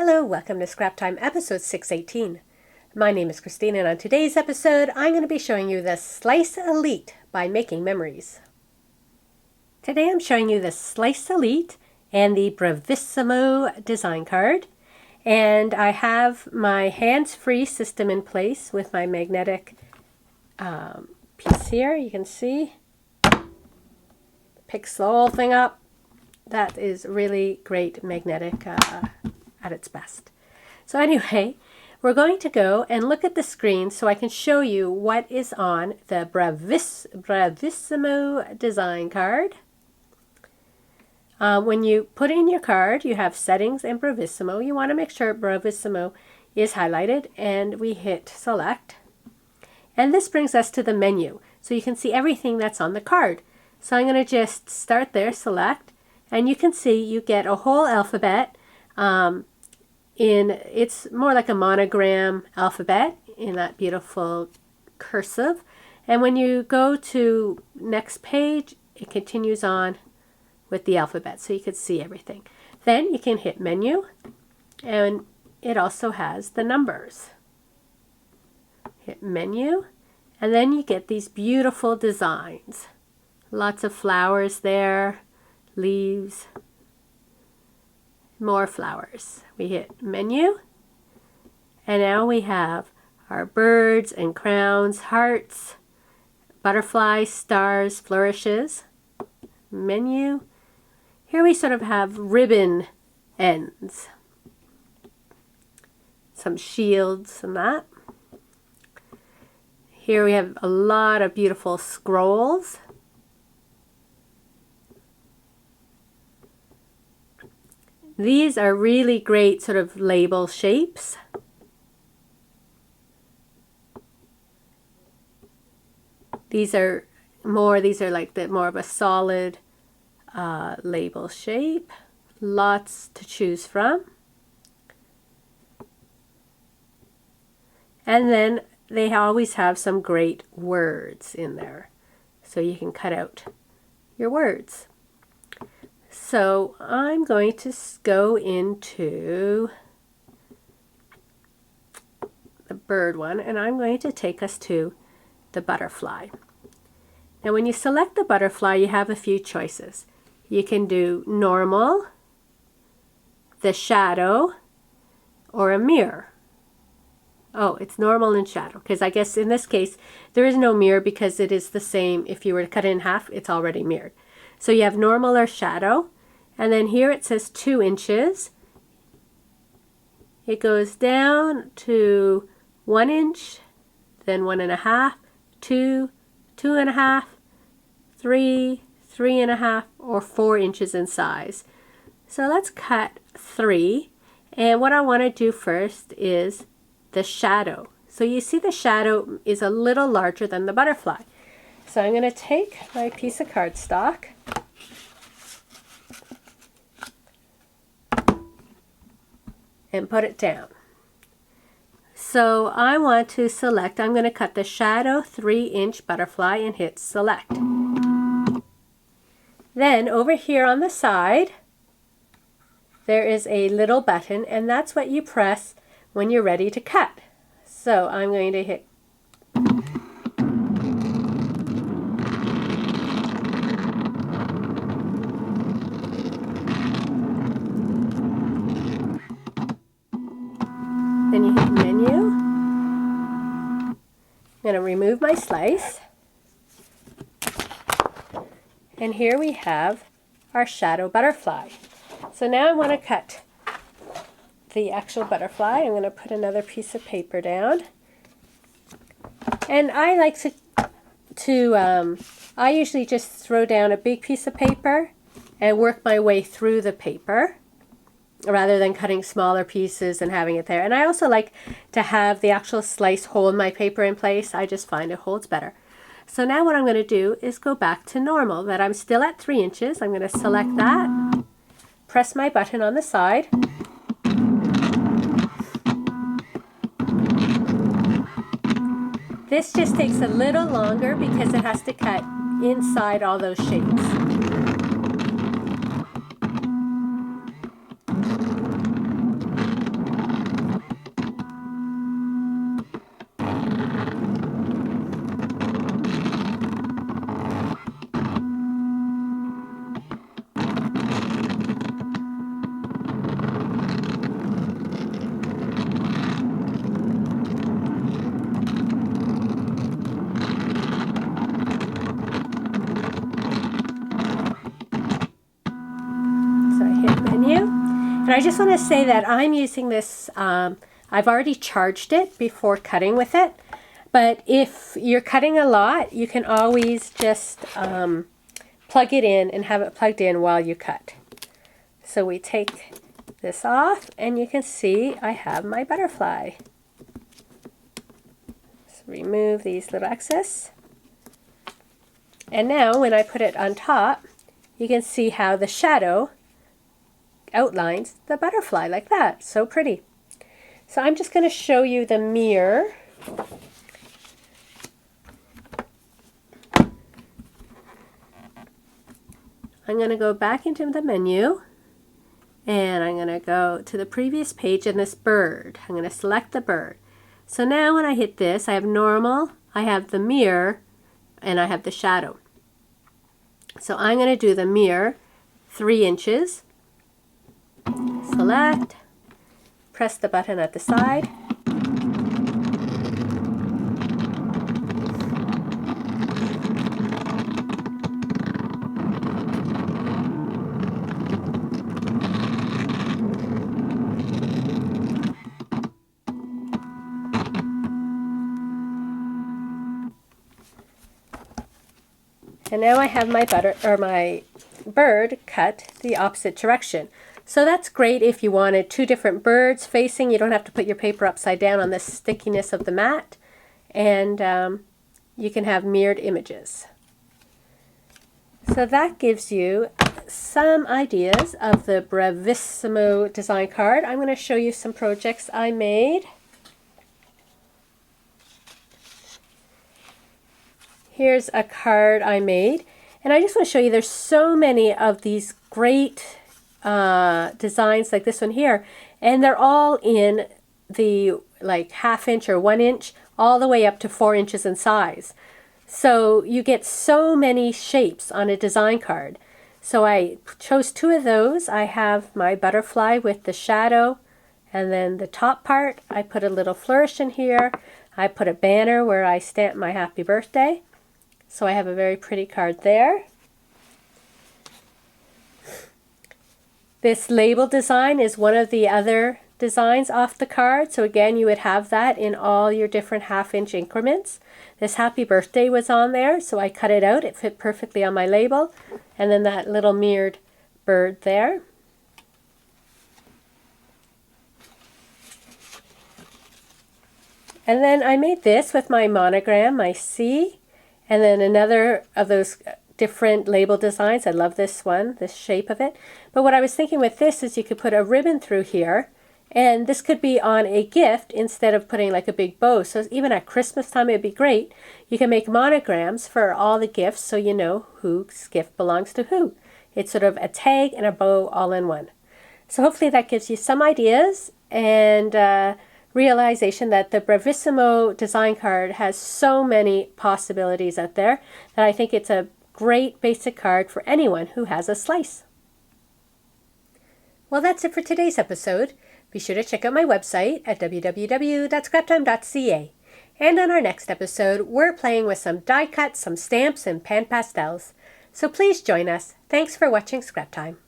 Hello, welcome to Scrap Time episode 618. My name is Christine, and on today's episode I'm going to be showing you the Slice Elite by Making Memories. Today I'm showing you the Slice Elite and the Bravissimo design card, and I have my hands-free system in place with my magnetic piece here. You can see picks the whole thing up. That is really great magnetic at its best. So anyway, we're going to go and look at the screen so I can show you what is on the Bravissimo design card. When you put in your card, you have settings and Bravissimo. You want to make sure Bravissimo is highlighted, and we hit select. And this brings us to the menu, so you can see everything that's on the card. So I'm going to just start there, select, and you can see you get a whole alphabet. It's more like a monogram alphabet in that beautiful cursive. And when you go to next page, it continues on with the alphabet, so you can see everything. Then you can hit menu, and it also has the numbers. Hit menu, and then you get these beautiful designs. Lots of flowers there, leaves, more flowers. We hit menu, and now we have our birds and crowns, hearts, butterflies, stars, flourishes. Menu. Here we sort of have ribbon ends, some shields and that. Here we have a lot of beautiful scrolls. These are really great sort of label shapes. These are like more of a solid label shape. Lots to choose from. And then they always have some great words in there, so you can cut out your words. So I'm going to go into the bird one, and I'm going to take us to the butterfly. Now when you select the butterfly, you have a few choices. You can do normal, the shadow, or a mirror. Oh, it's normal and shadow, because I guess in this case there is no mirror because it is the same. If you were to cut it in half, it's already mirrored. So you have normal or shadow, and then here it says 2 inches. It goes down to 1 inch, then 1.5, 2, 2.5, 3, 3.5, or 4 inches in size. So let's cut 3, and what I want to do first is the shadow. So you see the shadow is a little larger than the butterfly. So I'm going to take my piece of cardstock and put it down. So I want to select, I'm going to cut the shadow 3-inch butterfly and hit select. Then over here on the side there is a little button, and that's what you press when you're ready to cut. So I'm going to hit then you hit menu. I'm going to remove my slice. And here we have our shadow butterfly. So now I want to cut the actual butterfly. I'm going to put another piece of paper down. And I like I usually just throw down a big piece of paper and work my way through the paper, rather than cutting smaller pieces and having it there. And I also like to have the actual slice hold my paper in place. I just find it holds better. So now what I'm going to do is go back to normal, that I'm still at 3 inches. I'm going to select that, press my button on the side, this just takes a little longer because it has to cut inside all those shapes. And I just want to say that I'm using this, I've already charged it before cutting with it. But if you're cutting a lot, you can always just plug it in and have it plugged in while you cut. So we take this off and you can see I have my butterfly. So remove these little excess. And now when I put it on top, you can see how the shadow outlines the butterfly like that. So pretty. So I'm just going to show you the mirror. I'm going to go back into the menu and I'm going to go to the previous page and this bird. I'm going to select the bird. So now when I hit this, I have normal, I have the mirror, and I have the shadow. So I'm going to do the mirror 3 inches. Select, press the button at the side. And now I have my bird cut the opposite direction. So that's great if you wanted 2 different birds facing. You don't have to put your paper upside down on the stickiness of the mat. And you can have mirrored images. So that gives you some ideas of the Bravissimo design card. I'm going to show you some projects I made. Here's a card I made, and I just want to show you there's so many of these great designs like this one here, and they're all in the like 1/2 inch or 1 inch all the way up to 4 inches in size. So you get so many shapes on a design card. So I chose 2 of those. I have my butterfly with the shadow, and then the top part I put a little flourish in here. I put a banner where I stamp my happy birthday. So I have a very pretty card there. This label design is one of the other designs off the card. So again, you would have that in all your different 1/2 inch increments. This happy birthday was on there, so I cut it out. It fit perfectly on my label. And then that little mirrored bird there. And then I made this with my monogram, my C. And then another of those different label designs. I love this one, this shape of it. But what I was thinking with this is you could put a ribbon through here, and this could be on a gift instead of putting like a big bow. So even at Christmas time, it'd be great. You can make monograms for all the gifts so you know whose gift belongs to who. It's sort of a tag and a bow all in one. So hopefully that gives you some ideas and realization that the Bravissimo design card has so many possibilities out there that I think it's a great basic card for anyone who has a slice. Well, that's it for today's episode. Be sure to check out my website at www.scraptime.ca. And on our next episode, we're playing with some die cuts, some stamps, and pan pastels. So please join us. Thanks for watching Scrap Time.